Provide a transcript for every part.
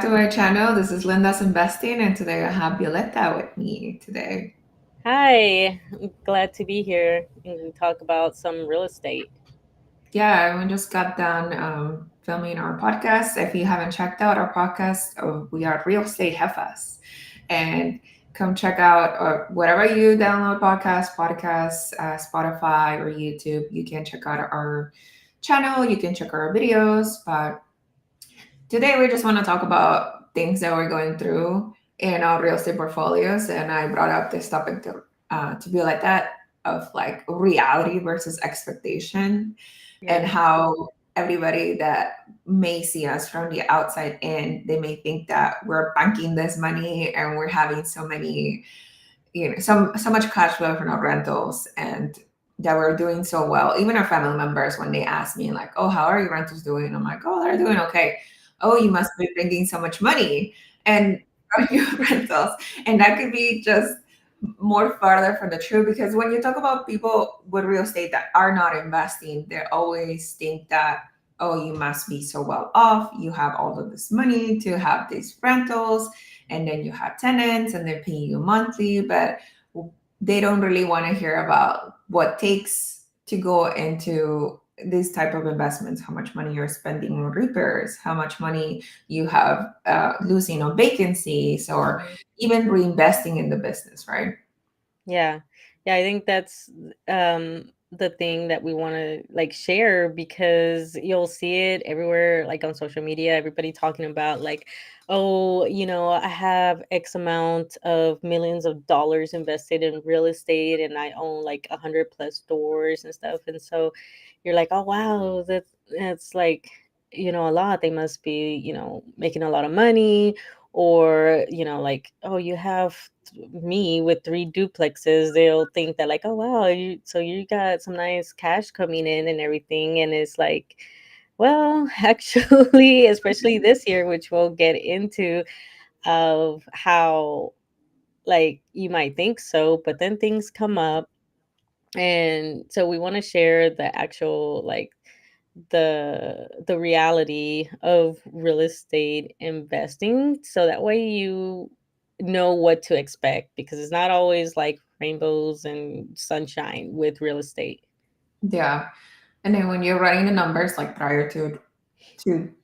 to my channel. This is Linda's Investing, and today I have Violetta with me today. Hi, I'm glad to be here and talk about some real estate. Yeah, we just got done filming our podcast. If you haven't checked out our podcast, we are Real Estate Jefas. And come check out whatever you download Spotify or YouTube. You can check out our channel. You can check our videos. But today we just want to talk about things that we're going through in our real estate portfolios. And I brought up this topic to be like that of like reality versus expectation and Yeah. how everybody that may see us from the outside in, they may think that we're banking this money and we're having so many, so much cash flow from our rentals and that we're doing so well. Even our family members, when they ask me like, oh, how are your rentals doing? I'm like, oh, they're doing okay. Oh, you must be bringing so much money and from your rentals. And that could be just more farther from the truth because when you talk about people with real estate that are not investing, they always think that, oh, you must be so well off. You have all of this money to have these rentals, and then you have tenants and they're paying you monthly, but they don't really want to hear about what takes to go into these type of investments, how much money you're spending on repairs, how much money you have losing on vacancies, or Mhm. even reinvesting in the business, right? Yeah. Yeah, I think that's the thing that we want to like share because you'll see it everywhere like on social media, everybody talking about like, oh, I have X amount of millions of dollars invested in real estate and I own like 100 plus stores and stuff. And so you're like, oh wow, that's like, a lot. They must be, making a lot of money, or like, oh, you have me with three duplexes. They'll think that like, oh wow, you got some nice cash coming in and everything. And it's like, well, actually, especially this year, which we'll get into, of how like you might think so, but then things come up. And so we want to share the actual like the reality of real estate investing, so that way you know what to expect, because it's not always like rainbows and sunshine with real estate. Yeah. And then when you're running the numbers, like prior to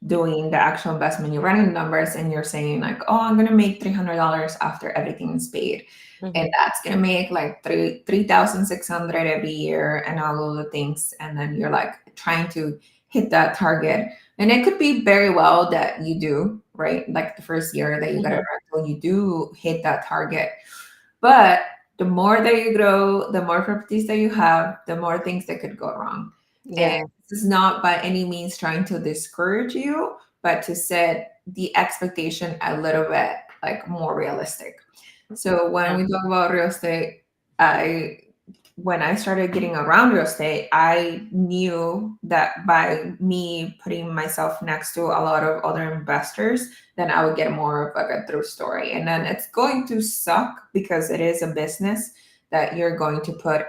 doing the actual investment, you're running the numbers and you're saying like, oh, I'm gonna make $300 after everything is paid, and Hmm. that's gonna make like 3,600 every year and all of the things, and then you're like trying to hit that target, and it could be very well that you do right, like the first year that you got a Hmm. rental, you do hit that target, but the more that you grow, the more properties that you have, the more things that could go wrong. And Yeah. this is not by any means trying to discourage you, but to set the expectation a little bit like more realistic. So when Yeah. we talk about real estate, I when I started getting around real estate, I knew that by me putting myself next to a lot of other investors, then I would get more of like a true story. And then it's going to suck because it is a business that you're going to put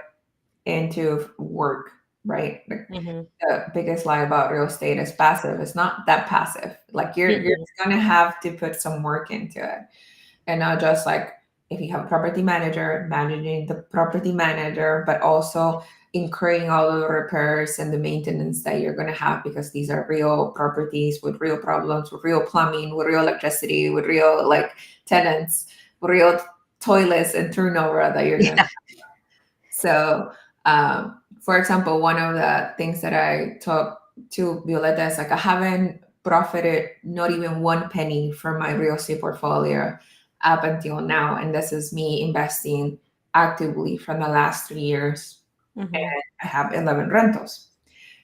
into work, right? Like Hmm. the biggest lie about real estate is passive. It's not that passive. Like you're Hmm. gonna have to put some work into it, and not just like if you have a property manager managing the property manager, but also incurring all of the repairs and the maintenance that you're going to have because these are real properties with real problems, with real plumbing, with real electricity, with real like tenants, with real toilets and turnover that you're going to. Yeah. So for example, one of the things that I talk to Violeta is like I haven't profited not even one penny from my real estate portfolio up until now, and this is me investing actively from the last 3 years. Hmm. I have 11 rentals,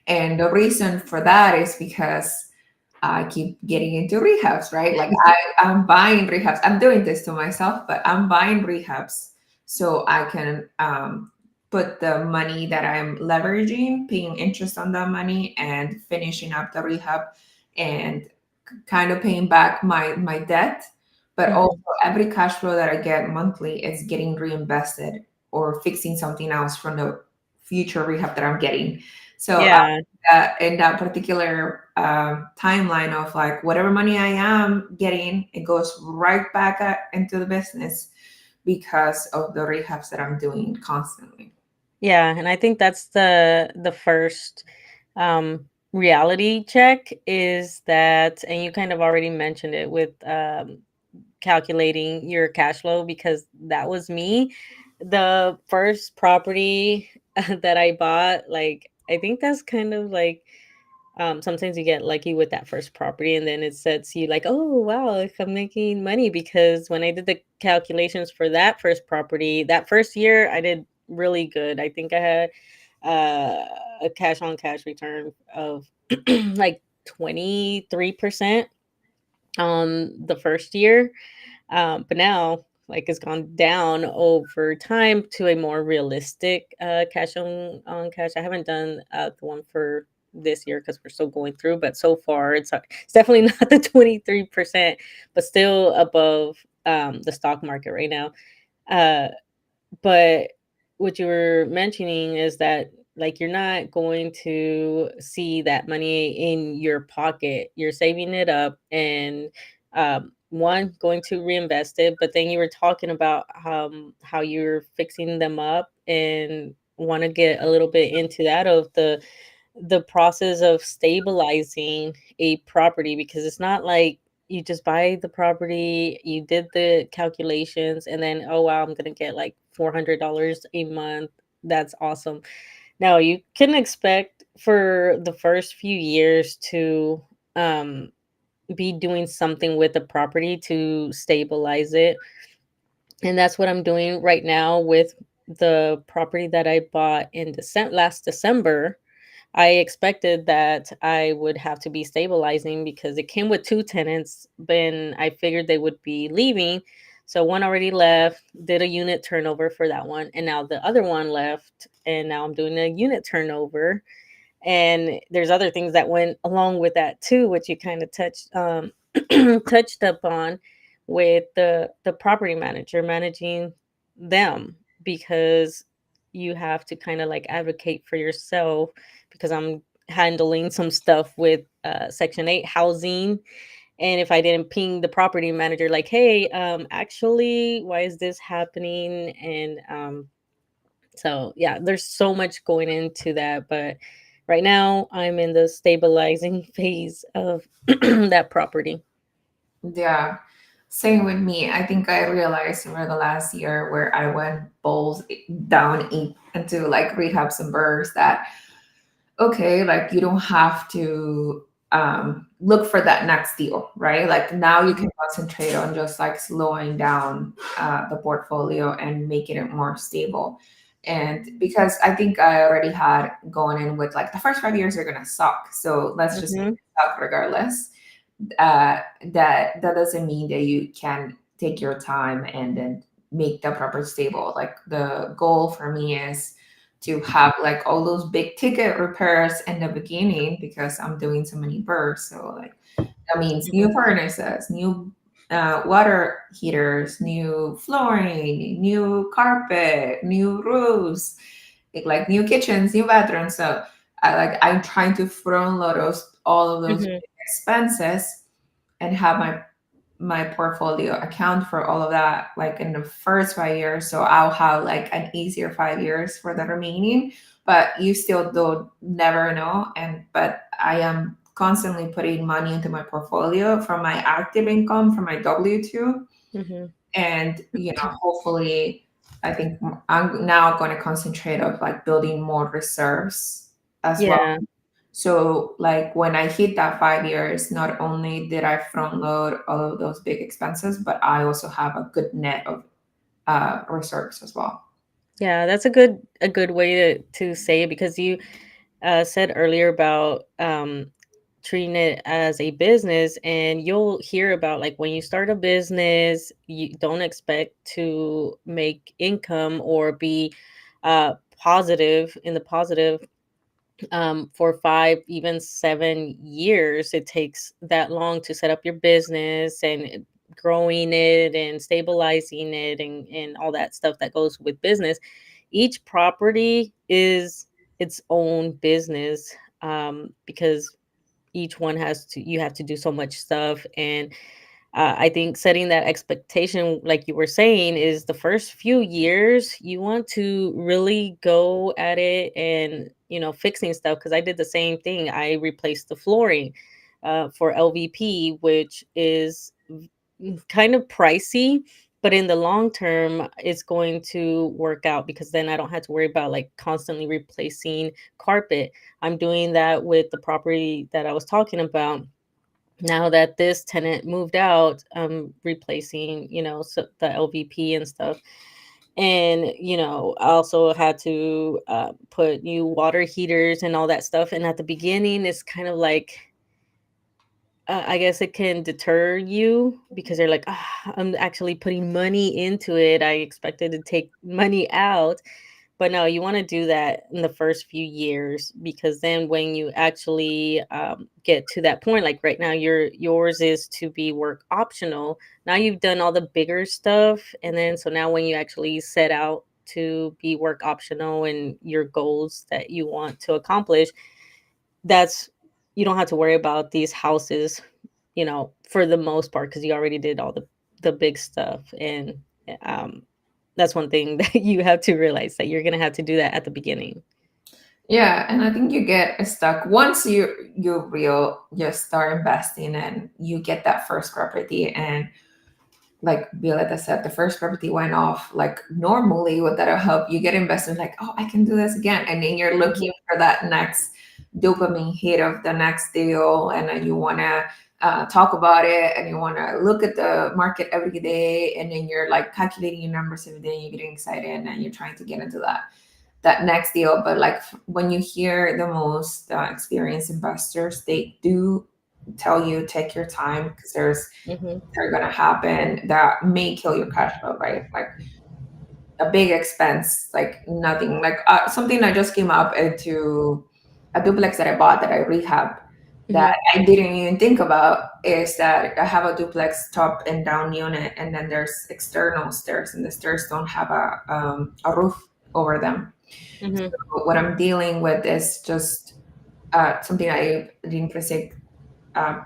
and the reason for that is because I keep getting into rehabs, right? Like I'm buying rehabs. I'm doing this to myself, but I'm buying rehabs so I can put the money that I'm leveraging, paying interest on that money, and finishing up the rehab, and kind of paying back my debt. But also, Hmm. every cash flow that I get monthly is getting reinvested or fixing something else from the future rehab that I'm getting. So Yeah. in that particular timeline of like whatever money I am getting, it goes right back into the business because of the rehabs that I'm doing constantly. Yeah, and I think that's the first reality check is that, and you kind of already mentioned it with calculating your cash flow, because that was me. The first property that I bought, like I think that's kind of like sometimes you get lucky with that first property, and then it sets you like, oh wow, like I'm making money. Because when I did the calculations for that first property, that first year I did really good. I think I had uh, a cash on cash return of like 23% on the first year. But now, like, it's gone down over time to a more realistic cash on cash. I haven't done the one for this year because we're still going through, but so far it's definitely not the 23%, but still above the stock market right now. Uh, but what you were mentioning is that like you're not going to see that money in your pocket. You're saving it up and one going to reinvest it, but then you were talking about how you're fixing them up and want to get a little bit into that of the process of stabilizing a property, because it's not like you just buy the property, you did the calculations, and then, oh wow, I'm going to get like $400 a month. That's awesome. No, you can expect for the first few years to um, be doing something with the property to stabilize it. And that's what I'm doing right now with the property that I bought in last December. I expected that I would have to be stabilizing because it came with two tenants, but I figured they would be leaving. So one already left, did a unit turnover for that one, and now the other one left, and now I'm doing a unit turnover. And there's other things that went along with that too, which you kind of touched touched up on with the property manager managing them, because you have to kind of like advocate for yourself, because I'm handling some stuff with section 8 housing. And if I didn't ping the property manager like, hey, actually, why is this happening? And so yeah, there's so much going into that, but right now I'm in the stabilizing phase of that property. Yeah, same with me. I think I realized over the last year where I went balls down into like rehabs and burrs that okay, like you don't have to look for that next deal, right? Like now you can concentrate on just like slowing down the portfolio and making it more stable. And because I think I already had going in with like the first 5 years are gonna suck, so let's just make Hmm. it suck regardless. That doesn't mean that you can take your time and then make the proper stable. Like the goal for me is to have like all those big ticket repairs in the beginning because I'm doing so many bursts. So like that means new Hmm. furnaces, new water heaters, new flooring, new carpet, new roofs, like new kitchens, new bathrooms. So I'm trying to front load all of those Hmm. expenses and have my portfolio account for all of that like in the first 5 years, so I'll have like an easier 5 years for the remaining. But you still don't never know, and but I am constantly putting money into my portfolio from my active income from my W2. Hmm. And hopefully I think I'm now going to concentrate of like building more reserves as well. Yeah. So, like when I hit that 5 years, not only did I front load all of those big expenses, but I also have a good net of reserves as well. Yeah, that's a good way to say it, because you said earlier about treating it as a business, and you'll hear about like when you start a business, you don't expect to make income or be positive in the positive for 5, even 7 years. It takes that long to set up your business and growing it and stabilizing it, and all that stuff that goes with business. Each property is its own business. because each one has to you have to do so much stuff. And I think setting that expectation, like you were saying, is the first few years you want to really go at it and, fixing stuff. Because I did the same thing. I replaced the flooring for LVP, which is kind of pricey, but in the long term, it's going to work out because then I don't have to worry about like constantly replacing carpet. I'm doing that with the property that I was talking about. Now that this tenant moved out, I'm replacing, so the LVP and stuff. And, I also had to put new water heaters and all that stuff. And at the beginning, it's kind of like, I guess it can deter you because they're like, I'm actually putting money into it. I expected to take money out. But no, you want to do that in the first few years because then when you actually get to that point, like right now, yours is to be work optional. Now you've done all the bigger stuff, and then so now when you actually set out to be work optional and your goals that you want to accomplish, that's you don't have to worry about these houses, for the most part because you already did all the big stuff. And um, that's one thing that you have to realize that you're gonna have to do that at the beginning. Yeah, and I think you get stuck once you start investing and you get that first property. And like Violeta said, the first property went off like normally. What that'll help you get invested, like, oh, I can do this again. And then you're Mhm, looking for that next dopamine hit of the next deal. And then you want to talk about it, and you want to look at the market every day. And then you're like calculating your numbers every day. And you're getting excited, and you're trying to get into that next deal. But like when you hear the most experienced investors, they do tell you take your time because mhm, they're gonna happen that may kill your cash flow, right? Like a big expense, like nothing, like something that just came up into a duplex that I bought that I rehab that mhm, I didn't even think about is that I have a duplex top and down unit, and then there's external stairs, and the stairs don't have a roof over them. mhm, So what I'm dealing with is just something I didn't predict, uh,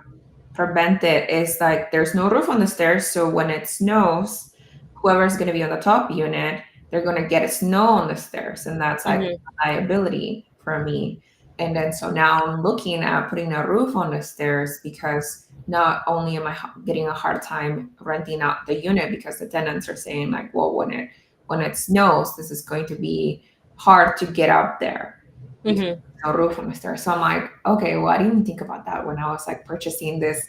prevent it is like there's no roof on the stairs. So when it snows, whoever's going to be on the top unit, they're going to get snow on the stairs. And that's like mhm, a liability for me. And then so now I'm looking at putting a roof on the stairs because not only am I getting a hard time renting out the unit because the tenants are saying like, well, when it snows, this is going to be hard to get up there because mhm. there's no roof on the stairs. So I'm like, okay, well, I didn't think about that when I was like purchasing this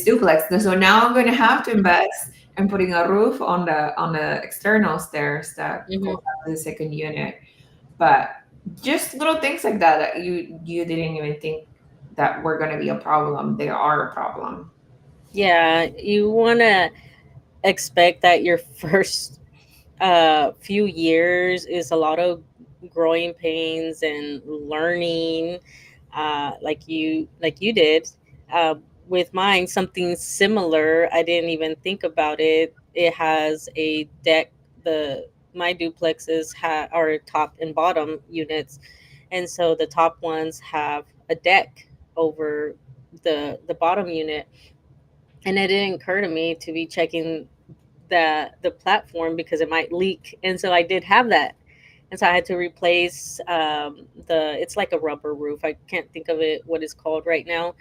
duplex. So now I'm going to have to invest in putting a roof on the external stairs that goes Mhm. up to the second unit. But just little things like that that you didn't even think that were going to be a problem. They are a problem. Yeah, you want to expect that your first few years is a lot of growing pains and learning, like you did. uh, with mine, something similar. I didn't even think about it. It has a deck. The My duplexes are top and bottom units, and so the top ones have a deck over the bottom unit. And it didn't occur to me to be checking the platform because it might leak. And so I did have that. And so I had to replace the it's like a rubber roof. I can't think of it what it's called right now,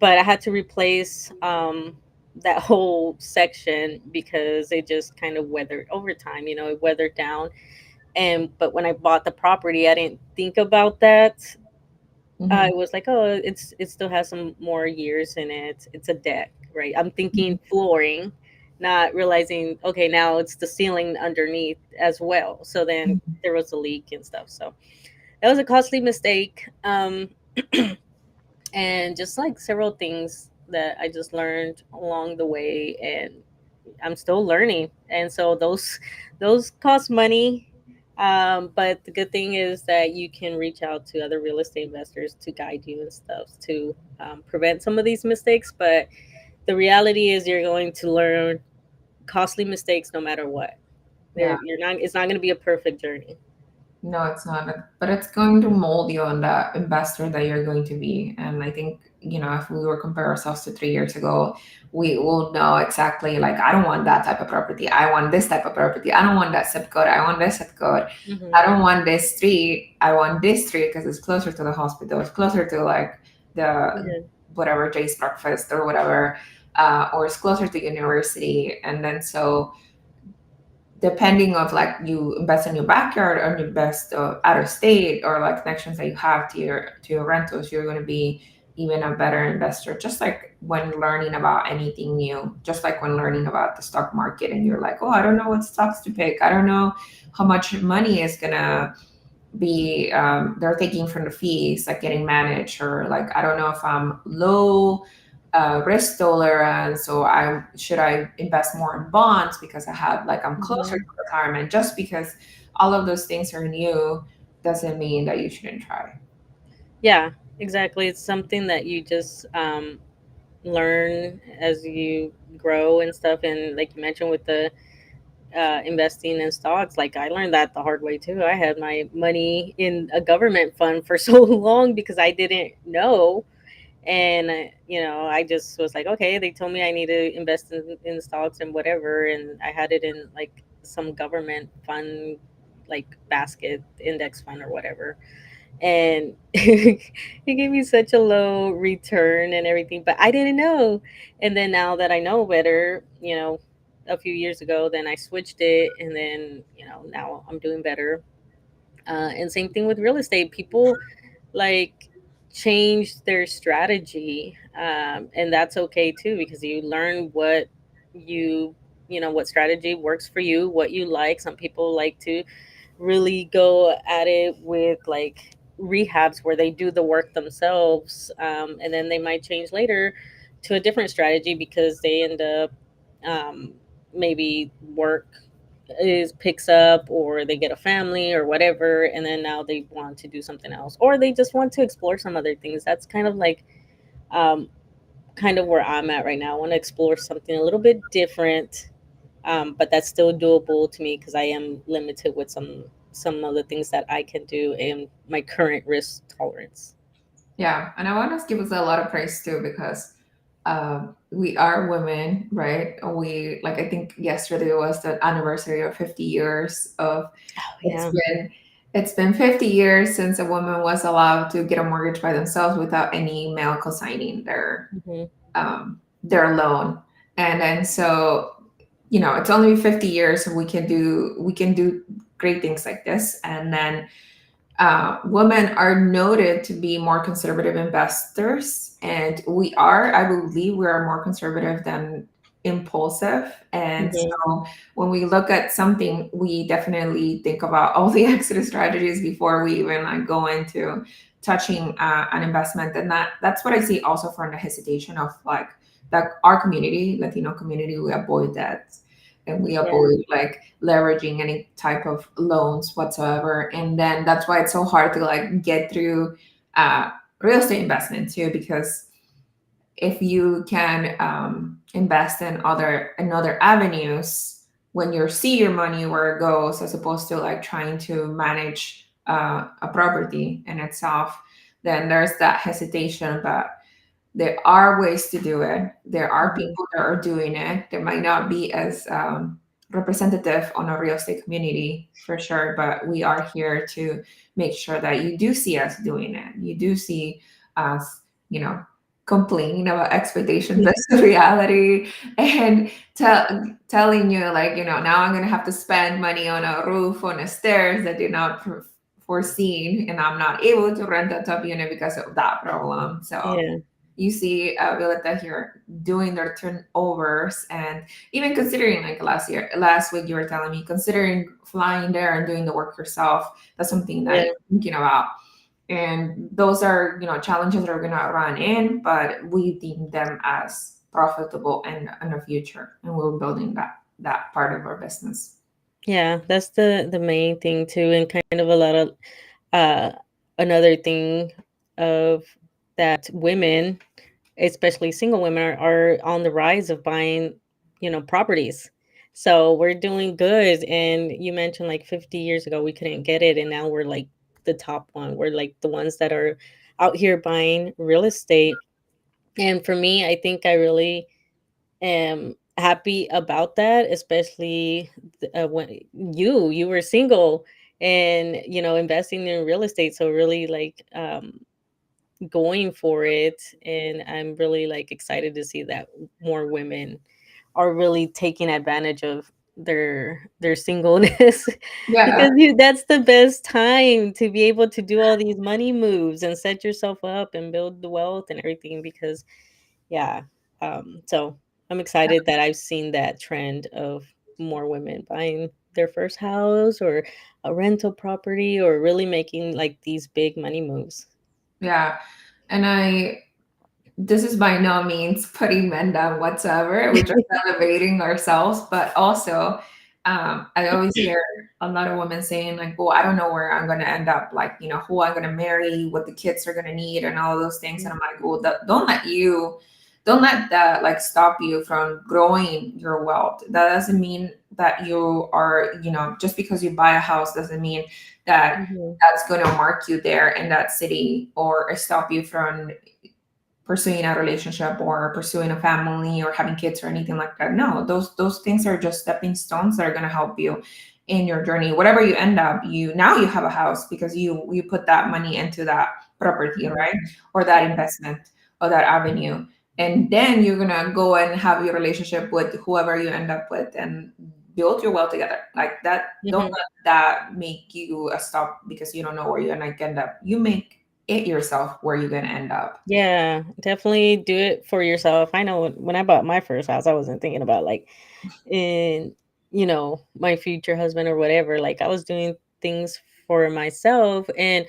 but I had to replace that whole section because it just kind of weathered over time. It weathered down. And but when I bought the property, I didn't think about that. Hmm. It was like, oh, it still has some more years in it. It's a deck, right? I'm thinking flooring, not realizing, okay, now it's the ceiling underneath as well. So then there was a leak and stuff. So that was a costly mistake. And just like several things that I just learned along the way, and I'm still learning. And so those cost money. But the good thing is that you can reach out to other real estate investors to guide you and stuff to prevent some of these mistakes. But the reality is you're going to learn costly mistakes no matter what. Yeah. You're not. It's not going to be a perfect journey. No, it's not. But it's going to mold you on the investor that you're going to be. And I think, if we were compare ourselves to 3 years ago, we will know exactly like, I don't want that type of property. I want this type of property. I don't want that zip code. I want this zip code. Hmm. I don't want this street. I want this street because it's closer to the hospital. It's closer to like the Yeah. whatever Jay's breakfast or whatever, or it's closer to university. And then so depending of like you invest in your backyard or you invest out of state or like connections that you have to your rentals, you're going to be even a better investor. Just like when learning about anything new, just like when learning about the stock market, and you're like, oh, I don't know what stocks to pick. I don't know how much money is gonna be they're taking from the fees like getting managed, or like I don't know if I'm low risk tolerance, so I invest more in bonds because I have like I'm closer to Hmm. retirement. Just because all of those things are new doesn't mean that you shouldn't try. Yeah, exactly. It's something that you just learn as you grow and stuff. And like you mentioned with the investing in stocks, like I learned that the hard way too. I had my money in a government fund for so long because I didn't know. And I just was like, okay, they told me I need to invest in stocks and whatever, and I had it in like some government fund, like basket index fund or whatever. And it gave me such a low return and everything, but I didn't know. And then now that I know better, a few years ago, then I switched it, and then now I'm doing better. And same thing with real estate. People like change their strategy, and that's okay too, because you learn you what strategy works for you, what you like. Some people like to really go at it with like rehabs where they do the work themselves, and then they might change later to a different strategy because they end up um, maybe work is picks up, or they get a family or whatever, and then now they want to do something else, or they just want to explore some other things. That's kind of like um, kind of where I'm at right now. I want to explore something a little bit different, but that's still doable to me because I am limited with some of the things that I can do and my current risk tolerance. Yeah, and I want to give us a lot of praise too, because we are women, right? We like, I think yesterday was the anniversary of 50 years of Oh it's yeah. been it's been 50 years since a woman was allowed to get a mortgage by themselves without any male co-signing Hmm. their loan. And then so, it's only 50 years, so we can do great things like this. And then women are noted to be more conservative investors, and we are, I believe, we are more conservative than impulsive. And Hmm. so when we look at something, we definitely think about all the exit strategies before we even like go into touching an investment. And that's what I see also from the hesitation of like that our community, Latino community, we avoid that, and we Yeah. avoid like leveraging any type of loans whatsoever. And then that's why it's so hard to like get through uh, real estate investment too, because if you can invest in other avenues, when you see your money where it goes, as opposed to like trying to manage a property in itself, then there's that hesitation. But there are ways to do it. There are Hmm. people that are doing it. They might not be as representative on a real estate community for sure, but we are here to make sure that you do see us doing it. You do see us, you know, complaining about expectation versus reality, and telling you like, now I'm gonna have to spend money on a roof, on a stairs that did not foreseen, and I'm not able to rent a top unit because of that problem. So Yeah. you see Violeta here doing their turnovers, and even considering like last week you were telling me, considering flying there and doing the work yourself. That's something that Yeah. you're thinking about. And those are, challenges that are going to run in, but we deem them as profitable and in the future. And we're building that part of our business. Yeah, that's the main thing too, and kind of a lot of uh another thing of that women, especially single women, are on the rise of buying, properties. So we're doing good. And you mentioned like 50 years ago we couldn't get it, and now we're like the top one. We're like the ones that are out here buying real estate. And for me, I think I really am happy about that, especially when you were single and investing in real estate. So really like going for it, and I'm really like excited to see that more women are really taking advantage of their singleness Yeah. because that's the best time to be able to do all these money moves and set yourself up and build the wealth and everything. Because yeah, so I'm excited that I've seen that trend of more women buying their first house or a rental property or really making like these big money moves. Yeah. And this is by no means putting men down whatsoever. We're just elevating ourselves, but also, I always hear a lot of women saying like, "Well, I don't know where I'm going to end up. Like, who I'm going to marry, what the kids are going to need, and all those things." And I'm like, "Well, don't let that like stop you from growing your wealth. That doesn't mean that you are, just because you buy a house doesn't mean that Mhm. that's going to mark you there in that city or stop you from pursuing a relationship or pursuing a family or having kids or anything like that. No, those things are just stepping stones that are going to help you in your journey. Whatever you end up, you have a house because you put that money into that property, Mhm. right? Or that Yeah. investment or that avenue. And then you're gonna go and have your relationship with whoever you end up with and build your wealth together. Like that, don't Mhm. let that make you a stop because you don't know where you're gonna end up. You make it yourself where you're gonna end up. Yeah, definitely do it for yourself. I know when I bought my first house, I wasn't thinking about like in my future husband or whatever. Like I was doing things for myself, and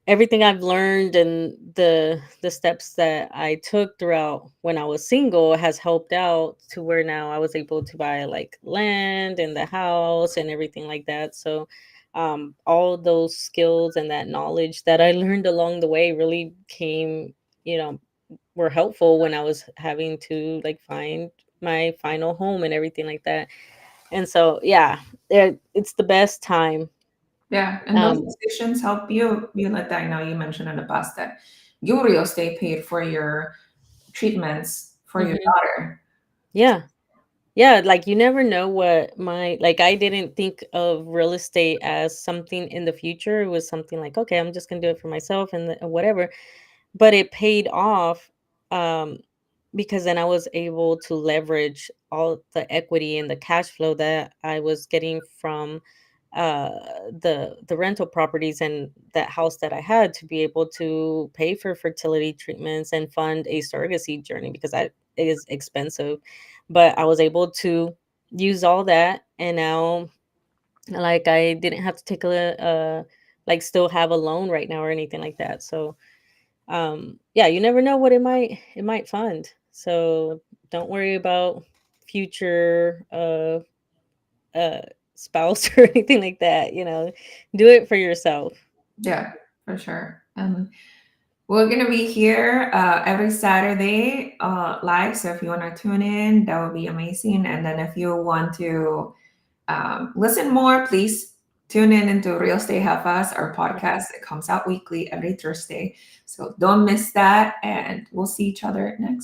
everything I've learned and the steps that I took throughout when I was single has helped out to where now I was able to buy like land and the house and everything like that. So all those skills and that knowledge that I learned along the way really you know, were helpful when I was having to like find my final home and everything like that. And so yeah, it's the best time. Yeah, and those Um decisions help you. You let that know you mentioned in the past that your real estate paid for your treatments for your mhm. daughter. Yeah. Yeah, like you never know what like I didn't think of real estate as something in the future. It was something like, okay, I'm just gonna do it for myself and whatever. But it paid off um because then I was able to leverage all the equity and the cash flow that I was getting from uh the rental properties and that house that I had to be able to pay for fertility treatments and fund a surrogacy journey because that is expensive. But I was able to use all that, and now like I didn't have to take like still have a loan right now or anything like that. So yeah, you never know what it might fund. So don't worry about future uh spouse or anything like that. Do it for yourself. Yeah, for sure. And we're gonna be here every Saturday live. So if you want to tune in, that would be amazing. And then if you want to listen more, please tune in into Real Estate Half Us, our Mhm. podcast. It comes out weekly every Thursday. So don't miss that. And we'll see each other next week.